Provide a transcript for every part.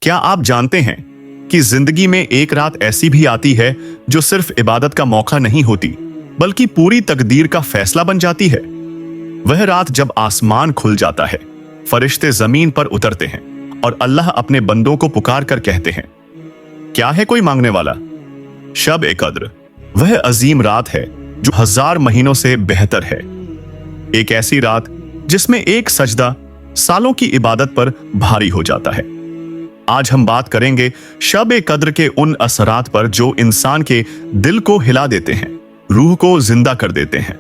क्या आप जानते हैं कि जिंदगी में एक रात ऐसी भी आती है जो सिर्फ इबादत का मौका नहीं होती बल्कि पूरी तकदीर का फैसला बन जाती है। वह रात जब आसमान खुल जाता है, फरिश्ते जमीन पर उतरते हैं और अल्लाह अपने बंदों को पुकार कर कहते हैं, क्या है कोई मांगने वाला? शब ए कद्र वह अजीम रात है जो 1000 महीनों से बेहतर है। एक ऐसी रात जिसमें एक सजदा सालों की इबादत पर भारी हो जाता है। आज हम बात करेंगे शब ए कद्र के उन असरात पर जो इंसान के दिल को हिला देते हैं, रूह को जिंदा कर देते हैं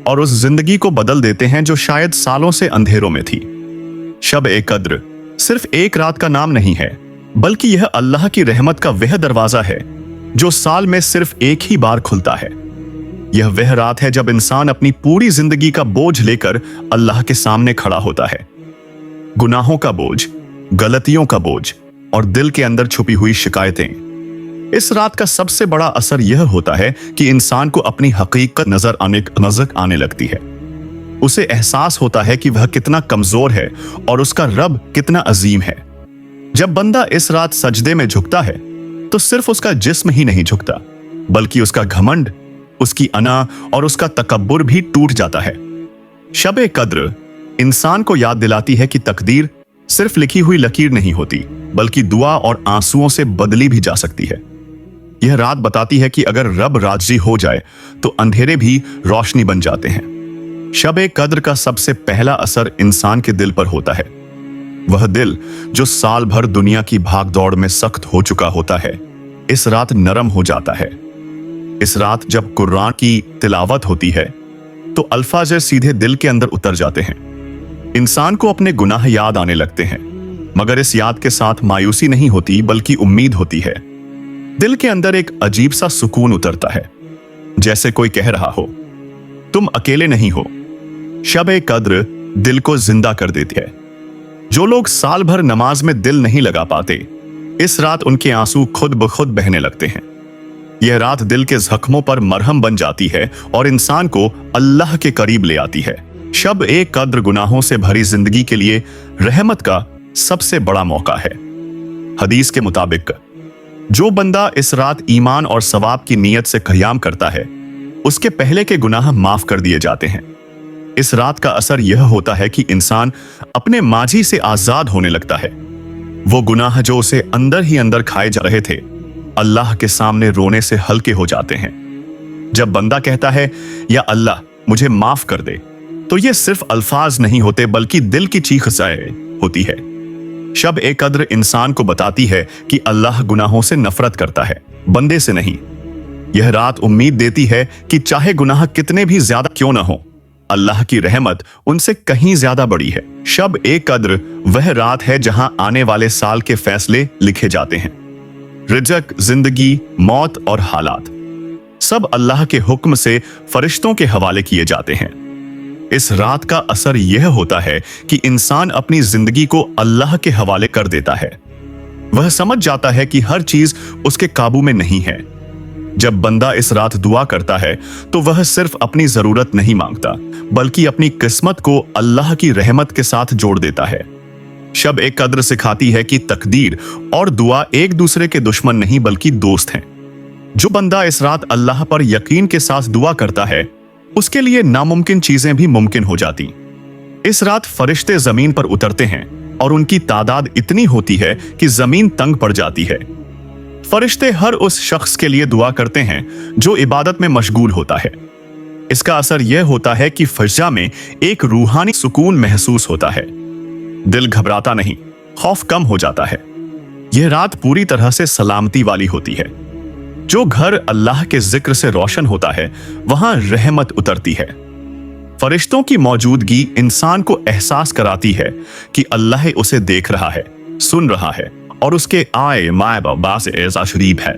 और उस जिंदगी को बदल देते हैं जो शायद सालों से अंधेरों में थी। शब ए कद्र सिर्फ एक रात का नाम नहीं है, बल्कि यह अल्लाह की रहमत का वह दरवाजा है जो साल में सिर्फ एक ही बार खुलता है। यह वह रात है जब इंसान अपनी पूरी जिंदगी का बोझ लेकर अल्लाह के सामने खड़ा होता है। गुनाहों का बोझ, गलतियों का बोझ और दिल के अंदर छुपी हुई शिकायतें। इस रात का सबसे बड़ा असर यह होता है कि इंसान को अपनी हकीकत नजर आने लगती है। उसे एहसास होता है कि वह कितना कमजोर है और उसका रब कितना अजीम है। जब बंदा इस रात सजदे में झुकता है तो सिर्फ उसका जिस्म ही नहीं झुकता, बल्कि उसका घमंड, उसकी अना और उसका तकब्बुर भी टूट जाता है। शब-ए कद्र इंसान को याद दिलाती है कि तकदीर सिर्फ लिखी हुई लकीर नहीं होती, बल्कि दुआ और आंसुओं से बदली भी जा सकती है। यह रात बताती है कि अगर रब राजी हो जाए तो अंधेरे भी रोशनी बन जाते हैं। शब-ए कद्र का सबसे पहला असर इंसान के दिल पर होता है। वह दिल जो साल भर दुनिया की भागदौड़ में सख्त हो चुका होता है, इस रात नरम हो जाता है। इस रात जब कुरान की तिलावत होती है तो अल्फाज सीधे दिल के अंदर उतर जाते हैं। इंसान को अपने गुनाह याद आने लगते हैं, मगर इस याद के साथ मायूसी नहीं होती बल्कि उम्मीद होती है। दिल के अंदर एक अजीब सा सुकून उतरता है, जैसे कोई कह रहा हो, तुम अकेले नहीं हो। शब-ए कद्र दिल को जिंदा कर देती है। जो लोग साल भर नमाज में दिल नहीं लगा पाते, इस रात उनके आंसू खुद ब खुद बहने लगते हैं। यह रात दिल के जख्मों पर मरहम बन जाती है और इंसान को अल्लाह के करीब ले आती है। शब-ए कद्र गुनाहों से भरी जिंदगी के लिए रहमत का सबसे बड़ा मौका है। हदीस के मुताबिक जो बंदा इस रात ईमान और सवाब की नीयत से क़याम करता है, उसके पहले के गुनाह माफ कर दिए जाते हैं। इस रात का असर यह होता है कि इंसान अपने माजी से आजाद होने लगता है। वो गुनाह जो उसे अंदर ही अंदर खाए जा रहे थे, अल्लाह के सामने रोने से हल्के हो जाते हैं। जब बंदा कहता है, या अल्लाह मुझे माफ कर दे, तो ये सिर्फ अल्फाज नहीं होते बल्कि दिल की चीख होती है। शब-ए कद्र इंसान को बताती है कि अल्लाह गुनाहों से नफरत करता है, बंदे से नहीं। यह रात उम्मीद देती है कि चाहे गुनाह कितने भी ज्यादा क्यों ना हो, अल्लाह की रहमत उनसे कहीं ज्यादा बड़ी है। शब-ए कद्र वह रात है जहां आने वाले साल के फैसले लिखे जाते हैं। रिज़्क, जिंदगी, मौत और हालात सब अल्लाह के हुक्म से फरिश्तों के हवाले किए जाते हैं। इस रात का असर यह होता है कि इंसान अपनी जिंदगी को अल्लाह के हवाले कर देता है। वह समझ जाता है कि हर चीज उसके काबू में नहीं है। जब बंदा इस रात दुआ करता है तो वह सिर्फ अपनी जरूरत नहीं मांगता, बल्कि अपनी किस्मत को अल्लाह की रहमत के साथ जोड़ देता है। शब-ए कद्र सिखाती है कि तकदीर और दुआ एक दूसरे के दुश्मन नहीं बल्कि दोस्त हैं। जो बंदा इस रात अल्लाह पर यकीन के साथ दुआ करता है, उसके लिए नामुमकिन चीजें भी मुमकिन हो जाती। इस रात फरिश्ते जमीन पर उतरते हैं और उनकी तादाद इतनी होती है कि जमीन तंग पड़ जाती है। फरिश्ते हर उस शख्स के लिए दुआ करते हैं जो इबादत में मशगूल होता है। इसका असर यह होता है कि फजा में एक रूहानी सुकून महसूस होता है। दिल घबराता नहीं, खौफ कम हो जाता है। यह रात पूरी तरह से सलामती वाली होती है। जो घर अल्लाह के जिक्र से रोशन होता है, वहां रहमत उतरती है। फरिश्तों की मौजूदगी इंसान को एहसास कराती है कि अल्लाह उसे देख रहा है, सुन रहा है और उसके आए माए बाबा से एज़ाशरीब है।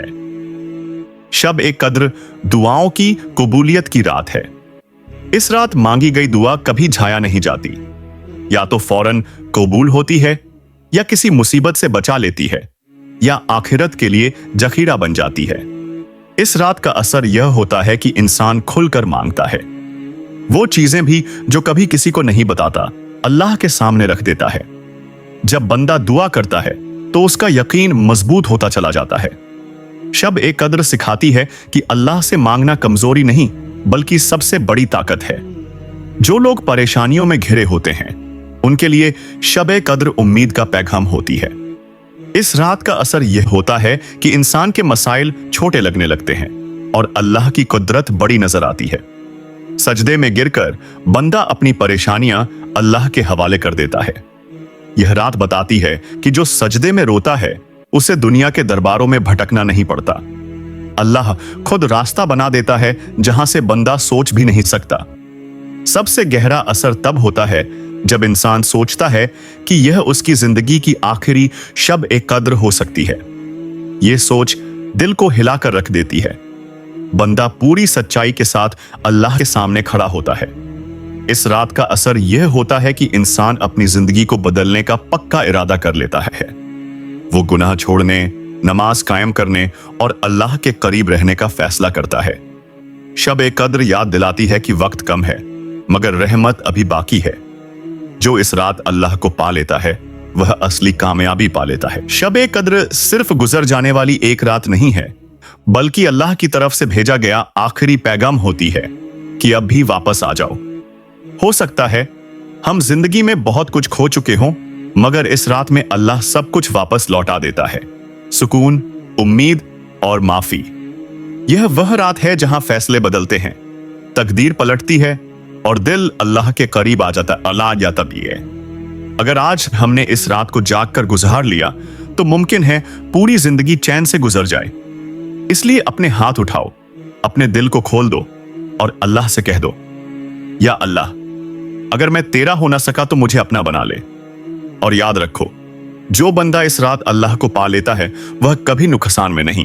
शब-ए कद्र दुआओं की कबूलियत की रात है। इस रात मांगी गई दुआ कभी झाया नहीं जाती। या तो फौरन कबूल होती है, या किसी मुसीबत से बचा लेती है, या आखिरत के लिए जखीरा बन जाती है। इस रात का असर यह होता है कि इंसान खुलकर मांगता है। वो चीजें भी जो कभी किसी को नहीं बताता, अल्लाह के सामने रख देता है। जब बंदा दुआ करता है तो उसका यकीन मजबूत होता चला जाता है। शब ए कद्र सिखाती है कि अल्लाह से मांगना कमजोरी नहीं बल्कि सबसे बड़ी ताकत है। जो लोग परेशानियों में घिरे होते हैं उनके लिए शब ए कद्र उम्मीद का पैगाम होती है। इस रात का असर यह होता है कि इंसान के मसाइल छोटे लगने लगते हैं और अल्लाह की कुदरत बड़ी नजर आती है। सजदे में गिरकर बंदा अपनी परेशानियां अल्लाह के हवाले कर देता है। यह रात बताती है कि जो सजदे में रोता है उसे दुनिया के दरबारों में भटकना नहीं पड़ता। अल्लाह खुद रास्ता बना देता है जहां से बंदा सोच भी नहीं सकता। सबसे गहरा असर तब होता है जब इंसान सोचता है कि यह उसकी जिंदगी की आखिरी शब ए कद्र हो सकती है। यह सोच दिल को हिलाकर रख देती है। बंदा पूरी सच्चाई के साथ अल्लाह के सामने खड़ा होता है। इस रात का असर यह होता है कि इंसान अपनी जिंदगी को बदलने का पक्का इरादा कर लेता है। वो गुनाह छोड़ने, नमाज कायम करने और अल्लाह के करीब रहने का फैसला करता है। शब ए कद्र याद दिलाती है कि वक्त कम है मगर रहमत अभी बाकी है। जो इस रात अल्लाह को पा लेता है वह असली कामयाबी पा लेता है। शब ए कद्र सिर्फ गुजर जाने वाली एक रात नहीं है बल्कि अल्लाह की तरफ से भेजा गया आखिरी पैगाम होती है कि अब भी वापस आ जाओ। हो सकता है हम जिंदगी में बहुत कुछ खो चुके हों मगर इस रात में अल्लाह सब कुछ वापस लौटा देता है। सुकून, उम्मीद और माफी। यह वह रात है जहां फैसले बदलते हैं, तकदीर पलटती है और दिल अल्लाह के करीब आ जाता भी है। अगर आज हमने इस रात को जाग कर गुजार लिया तो मुमकिन है पूरी जिंदगी चैन से गुजर जाए। इसलिए अपने हाथ उठाओ, अपने दिल को खोल दो और अल्लाह से कह दो, या अल्लाह, अगर मैं तेरा हो ना सका तो मुझे अपना बना ले। और याद रखो, जो बंदा इस रात अल्लाह को पा लेता है वह कभी नुकसान में नहीं